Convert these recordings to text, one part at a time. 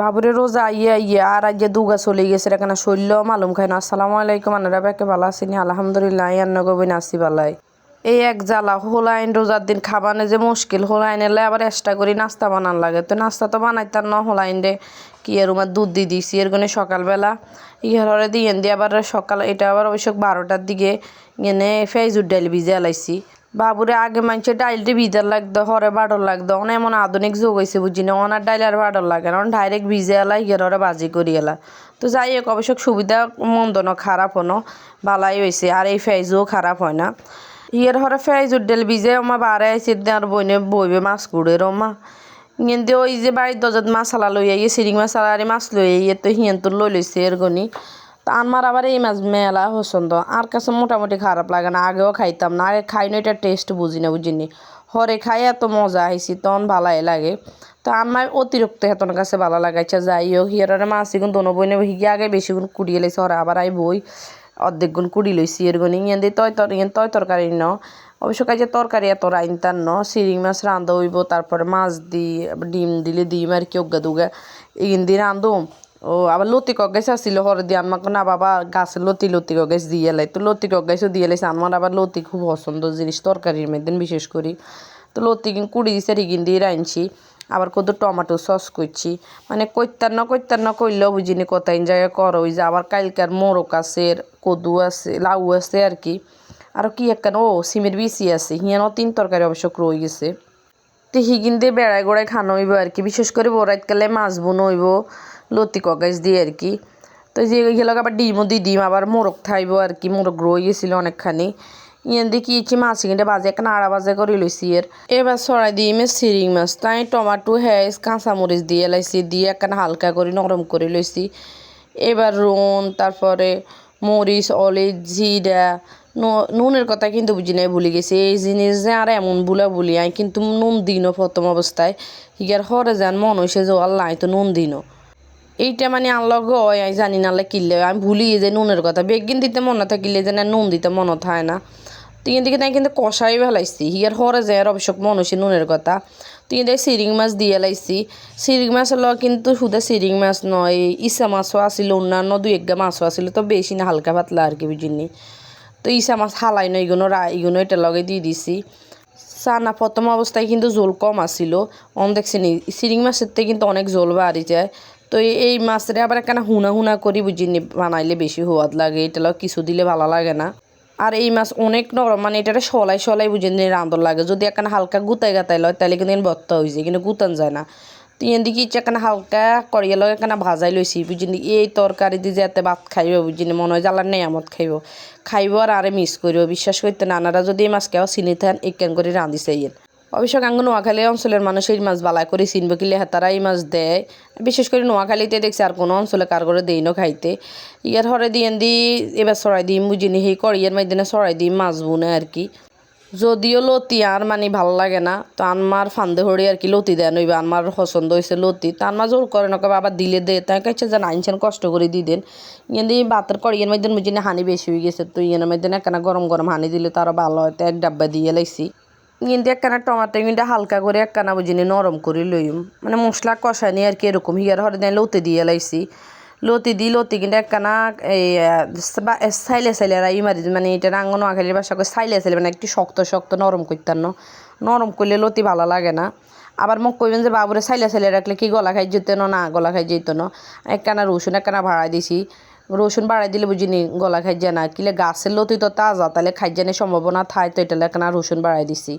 বাবুরে রোজা আর আজ দুগা চলে গেছে এখানে শৈল্য মালুম খাই না। আসসালামু আলাইকুম আনারা বেকে ভালো আছেন? আলহামদুলিল্লাহ ইয়ান্ন গবিন আসি বালাই। এই এক জ্বালা হোলাইন রোজার দিন খাবানে যে মুশকিল। হোলাইন এলে আবার এক্সট্রা করে নাস্তা বানান লাগে, তো নাস্তা তো বানাইতার ন হোলাইন রে কি এর দুধ দিয়ে দিছি এর গনে সকালবেলা ইহারে দিয়ে আবার সকাল এটা আবার অবশ্য 12টার দিকে এনে ফেজুর ডাইল ভিজে এলাইছি। বাবুরে আগে মানছে ডাইলটি ভিজার লাগতো, হরে বাডর লাগতো, অনেক এমন আধুনিক যুগ হয়েছে বুঝি না, ওনার ডাইল আর বাডর লাগে না, ডাইরেক্ট ভিজে এলা হিয়ারে বাজি করি এলা। তো যাই হোক অবশ্য সুবিধা মন্দ ন, খারাপ হনো ভালাই হয়েছে, আর এই ফেজও খারাপ হয় না। হিয়ার হরে ফেজুর ডাইল ভিজে আমার বারে আইসি আর বইনে বইবে মাছ কুড়ের মা কিন্তু ওই যে বাড়ির দরজাত মাছালা লই আইয়ে সিরিং মাছালা আর মাছ লই আইয়ে তো হিয়ান তোর লই লইছে এর গনি। তা আমার আবার এই মাছ মেলা পছন্দ, আর কাছে মোটামুটি খারাপ লাগে না। আগেও খাইতাম না, আগে খাই না, এটা টেস্ট বুঝি না বুঝিনি। হরে খাই এত মজা আইসি তখন ভালাই লাগে। তো আমার অতিরিক্ত হেতন কাছে ভালো লাগাইছে। যাই হোক হিয়ারে মাছ গুণ দোনো বই নেব হিগে আগে বেশি গুণ কুড়িয়ে লাইছে, হরে আবার আই বই অর্ধেক গুণ কুড়ি লইছি এর গনি ইয়ান দিয়ে তয় তরকারি ন। অবশ্য কাজে তরকারি এত রাইনতার ন, সিরিং মাছ রান্ধা হইব, তারপরে মাছ দিই ডিম দিলে ডিম আর কি অজ্ঞা দুগা এগিন দিয়ে রান্ধো। ও আবার লতি কগাইছে আসছিল হরে দিয়ে আমাকে না বাবা গাছের লতি কগাইছ দিয়ে এলাই, তো লতি কগাইছও দিয়ে লাইছে। আমার আবার লতি খুব পছন্দ জিনিস তরকারির মধ্যে বিশেষ করি। তো লতি কিন কুড়ি দিছে রিগিন দিয়ে রাঁধছি, আবার কত টমেটো সস করছি, মানে কইতার না কইলেও বুঝিনি কোথায় জায়গায় করো। ওই যে আবার কালকার মোরক আছে, কদু আছে, লাউ আছে আর কি, আর কি একখান ও সিমের বিচি আছে, হিয়ানও 3 তরকারি অবশ্য রয়ে গেছে। তো হিগিন দিয়ে বেড়ায় গোড়ায় খানো হইব আর কি, বিশেষ করে বরাতকালে মাছ বোন হইব লতি কগাইছ দিয়ে আর কি। তো যে গেলাক আবার ডিমও দিয়ে ডিম আবার মোরগ থাইব আর কি, মোরগ রয়ে গেছিল অনেকখানি। ইয়ান দিয়ে কি ইচ্ছি মাছ কিনতে বাজে একটা আড়া বাজে করে লইছি এর। এবার ছড়াই দিয়ে সিরিং মাছ তাই টমাটো হ্যাঁ কাঁচামরিচ দিয়ে লাইছি, দিয়ে একটা হালকা করে নরম করে লইছি। এবার রুন, তারপরে মরিচ, অলিভ, জিরা, নুনের কথা কিন্তু বুঝি নাই, ভুলে গেছি। এই জিনিস যে আর এমন বলি আই কিন্তু নুন দিনও প্রথম অবস্থায় হিগার হরে যান মন হয়েছে যে আল্লাহ তো নুন দিনও এইটা মানে আনলগ হয় আমি জানি না কিনলে আমি ভুলি যে নুনের কথা বেগিন দিতে মনে থাকিলে যে না নুন দিতে মনে থাকে না। তিন দিকে তাই কিন্তু কষাই ফেলাইছি হিয়ার হরে যায় আর অবশ্য মনে হয়েছে নুনের কথা। তিন দিয়ে সিরিং মাছ দিয়ে লাইছি, সিরিং মাছ হলো কিন্তু শুধু সিরিং মাছ নয়, ইসা মাছও আসিল, অন্যান্য 2-1 মাছও আসিল, তো বেশি না হালকা পাতলা আর কি বুঝিনি। তো ইসা মাছ হালাই নয় এগুলো এটা লগে দিয়ে দিছি। সানা প্রথম অবস্থায় কিন্তু জোল কম আসিল, দেখছি নি সিরিং মাছের থেকে কিন্তু অনেক জোল বাড়ি যায়। তো এই মাছটা আবার একখানা হুনা করি বুঝিনি বানাইলে বেশি হওয়াদ লাগে, এটা কিছু দিলে ভালো লাগে না। আর এই মাছ অনেক নরম, মানে এটা সলাই বুঝিনি রাঁধর লাগে, যদি একখানা হালকা গুতাই গাতাই লয় তাহলে কিন্তু বত্তা হয়ে যায়, কিন্তু গুতান যায় না। তো এদিকে ইচ্ছা একখানা হালকা করিয়া লগে একখানা ভাজাই লইছি বুঝিনি। এই তরকারি দিয়ে যাতে ভাত খাইব বুঝিনি, মনে হয় জ্বালার নেয়ামত খাইব আর আরে মিস করিব। বিশ্বাস করতে নানারা যদি এই মাছ কেউ চিনি থান একখান করে রাঁধি চাইয়েন। অবশ্য গাঙ্গ নোয়াখালী অঞ্চলের মানুষ এই মাছ বালাই করে চিনব কিলে তারা এই মাছ দেয়, বিশেষ করে নোয়াখালীতে দেখছি, আর কোনো অঞ্চলে কার করে দেই না খাইতে। ইয়ার হরে দিয়ে এবার সরাই দিই বুঝিনি সেই করিয়ার মাধ্যমে সরাই দিই মাছ বুনে আর কি। যদিও লতি আর মানে ভালো লাগে না, তো আমার ফান্দে হরি আর কি লতি দেন হইবে, আমার পছন্দ হয়েছে লতি, তো আমার জোর করে না আবার দিলে দে তাই কাছে যেন আইনছেন কষ্ট করে দিয়ে দেন। কিন্তু ভাতের কড়িয়ার মধ্যে বুঝি না হানি বেশি হয়ে গেছে, তো ইয়ার মধ্যে একখানা গরম হানি দিলে তারও ভালো হয়, তো 1 ডাব্বা দিয়ে লাইছি। কিন্তু একখানা টমাটো কিন্তু হালকা করে একখানা বুঝিনি নরম করে লইম, মানে মশলা কষানি আর কি এরকম। হিয়ার হরে দেন লতি দিয়ে লাইছি, লতি কিন্তু একখানা এই সাইলে রাই মারি, মানে এটা রাঙ্গন আখালির বাসা করে সাইলে মানে একটু শক্ত নরম করতাম না, নরম করলে লতি ভালো লাগে না। আবার মোক কইবেন যে বাবুরে সাইলে রাখলে কি গলা খাই যেত না, গলা খাই যেত না। একখানা রসুন একখানা ভাড়াই দিছি, রসুন বাড়াই দিলে বুঝিনি গলা খাই যায় না, কিলে গাছের লতি তো তাজা তাহলে খাই জানের সম্ভাবনা থাই, তো এটা একখানা রসুন বাড়াই দিছি।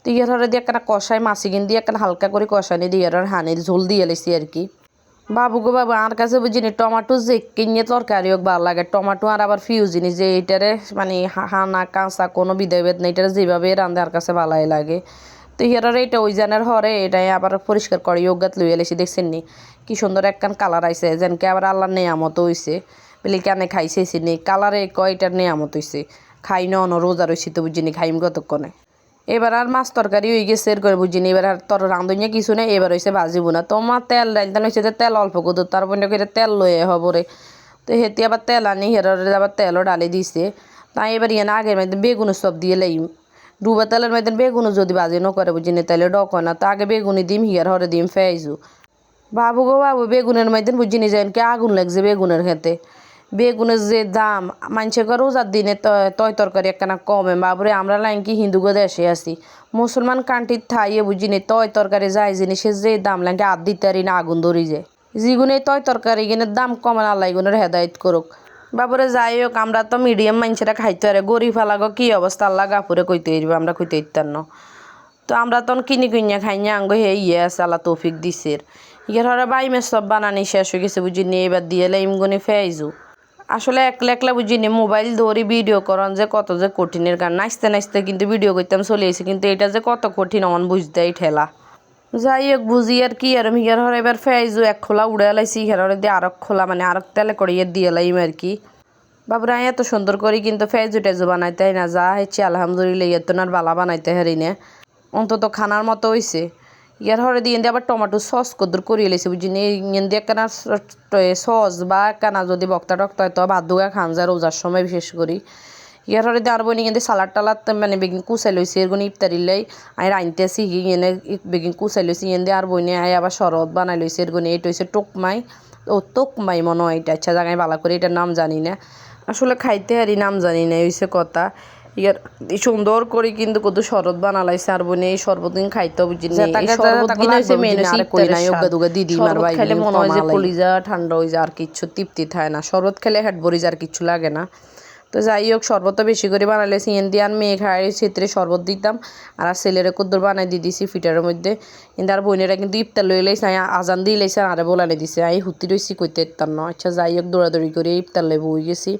তো ইয়ার হরে দিয়ে একখানা কষাই মাছি কিন দিয়ে একখানা হালকা করে কষানি দিয়ে আর হানির ঝোল দিয়ে লেছি আর কি। বাবু আর কাছে বুঝিনি টমাটো যে কিনে তরকারি হোক ভালো লাগে, টমাটো আর আবার জিনিস যে এইটারে মানে হানা কাঁচা কোনো বিধেভেদ নেই, এটারে যেভাবে রান্ধে আর কাছে ভালাই লাগে। তো হিয়ার এটা ওই জানের হরে এটাই আবার পরিষ্কার করে যোগাত লইয়া লেছি, দেখছেন নি কি সুন্দর একখান কালার আইছে, যেনকে আবার আল্লাহর নেয়ামত হইছে বলে কেন খাইছে নি কালারে কয় এটার নেয়ামত হইছে। খাই ন রোজা রইছি তো বুঝিনি খাইম কতক্ষণে। এবার আর মাছ তরকারি হয়ে গেছে এর করে বুঝিনি, এবার আর তোর রাঁধুনিয়া কিছু নেই, এবার হয়েছে ভাজিব না। তোমার তেল রাঁধতে হয়েছে তেল অল্প করতো, তারপর করে তেল লয়ে হবরে। তো হেতি আবার তেল আনি হেরারে আবার তেলও ডালি দিছে। তাই এবার ইয়ে না আগের মধ্যে বেগুন সব দিয়ে লাইম, ডুবা তেলের মধ্যে বেগুনও যদি ভাজি ন করে বুঝিনি তাহলে ডক হয় না, তো আগে বেগুনি দিম হিয়ার হরে দিম ফেয়াইজু। বাবু গো বাবু বেগুনের মাইদিন বুঝি নি যান কে আগুন লাগছে বেগুনের খেতে বেগুনের যে দাম মানুষে করে রোজার দিনে তয় তরকারি একখানা কমে বাবুরে আমরা লাইন কি হিন্দু গো দেশে আছি মুসলমান কান্ট্রির থাইয়ে বুঝি নি তয় তরকারি যায় জিনিসের যে দাম লাগে আর দিতারি না আগুন ধরি যায় যেগুনে তয় তরকারি কিনের দাম কমে আল্লাহ গুনের হেদায়ত করুক বাবুরে যাই হোক আমরা তো মিডিয়াম মানুষেরা খাইতে পারে গরিব ফালাগো কি অবস্থা আল্লাহ গাপুরে কইতে হইব আমরা কইতে ইত্যার ন তো আমরা তখন কিনি কিনিয়া খাই না আঙ্গ হে ইয়ে আছে আল্লাহ তৌফিক দিছের ইয়ার হরে বাইমের সব বানানি শেষ হয়ে গেছে বুঝি নি এবার দিয়ে লাইম গুনি ফেয়াইজু আসলে একলা একলা বুঝি নি মোবাইল ধরি ভিডিও করন যে কত যে কঠিনের গান নাচতে নাচতে কিন্তু ভিডিও করতাম চলে এসে কিন্তু এটা যে কত কঠিন অন বুঝতে ঠেলা যাই হোক বুঝি আর কি আর হিয়ার হরে এবার ফেয়াইজু এক খোলা উড়ে লাইছি হিয়ার হরে দিয়ে আরক খোলা মানে আরক তেলে করিয়ে দিয়ে লাইম আর কি বাবুরা এত সুন্দর করি কিন্তু ফেজু টেজু বানাইতে না যা হচ্ছে আলহামদুলিল্লাহ এত না বালা বানাইতে হারি না অন্তত খানার মতো হয়েছে ইয়ার হরে দিয়ে আবার টমেটো সস কদ্দুর করিয়ে লেছি বুঝি নি ইয়ে দিয়ে একখানা সস বা একখানা যদি বক্তা টক্তা হয় তো ভাত দুগা খান যায় রোজার সময় বিশেষ করি ইয়ার হরে দিয়ে আর বই কিন্তু সালাদ টালাদ মানে বেগিন কুচাই লইছি এরগুলো ইফতারিলাই আমি রাঁধতেছি এনে বেগিন কুচাই লইছি ইয়ে দিয়ে আর বই নিয়ে আবার শরবত বানাই লইছি এরগুলো এটা হয়েছে টোকমাই ও তোকমাই মনে হয় এটা আচ্ছা জায়গায় ভালো করে এটার নাম জানি না আসলে খাইতে হারি নাম জানি না হইছে কথা ইয়ার সুন্দর করে কিন্তু কত শরবত বানালাইছে আর বনে এই শরবত দিন খাইতে বুঝি শরবত কিনা হইছে মেনু আর কই নাই ওগা দুগা দিদি মার ভাই খেলে মনে হয় যে কলিজা ঠান্ডা হই যায় আর কিচ্ছু তৃপ্তি থাকে না শরবত খেলে হেড ভরি যায় আর কিচ্ছু লাগে না তো যাই হোক শরবত বেশি করে বানালে সিএন দিয়ে আর মেয়ে খাই ক্ষেত্রে শরবত দিতাম আর ছেলেরা কুদ্দুর বানাই দিয়ে দিছি ফিটারের মধ্যে কিন্তু আর বোনেরা কিন্তু ইফতার লই লাইছে আজান দিয়ে লাইছে আরে বলালে দিছে আই হুতি রইছি কইতে ইফতার ন আচ্ছা যাই হোক দৌড়াদৌড়ি করে ইফতার লই বই গেছি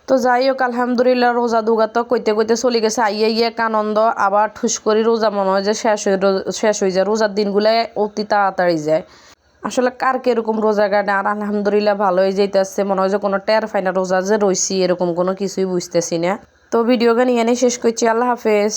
তো যাই হোক আলহামদুলিল্লাহ রোজা দুগা তো কইতে কইতে চলে গেছে আইয়ে এক আনন্দ আবার ঠুস করে রোজা মনে হয় যে শেষ হয়ে যায় রোজার দিনগুলো অতি তাড়াতাড়ি যায় আসলে কার কিরকম রোজা কাটে আর আলহামদুলিল্লাহ ভালোই যাইতেছে মনে হয় যে কোনো টের ফাইনা রোজা যে রইছি এরকম কোনো কিছুই বুঝতেছি না তো ভিডিওকে নিয়ে শেষ করছি আল্লাহ হাফেজ।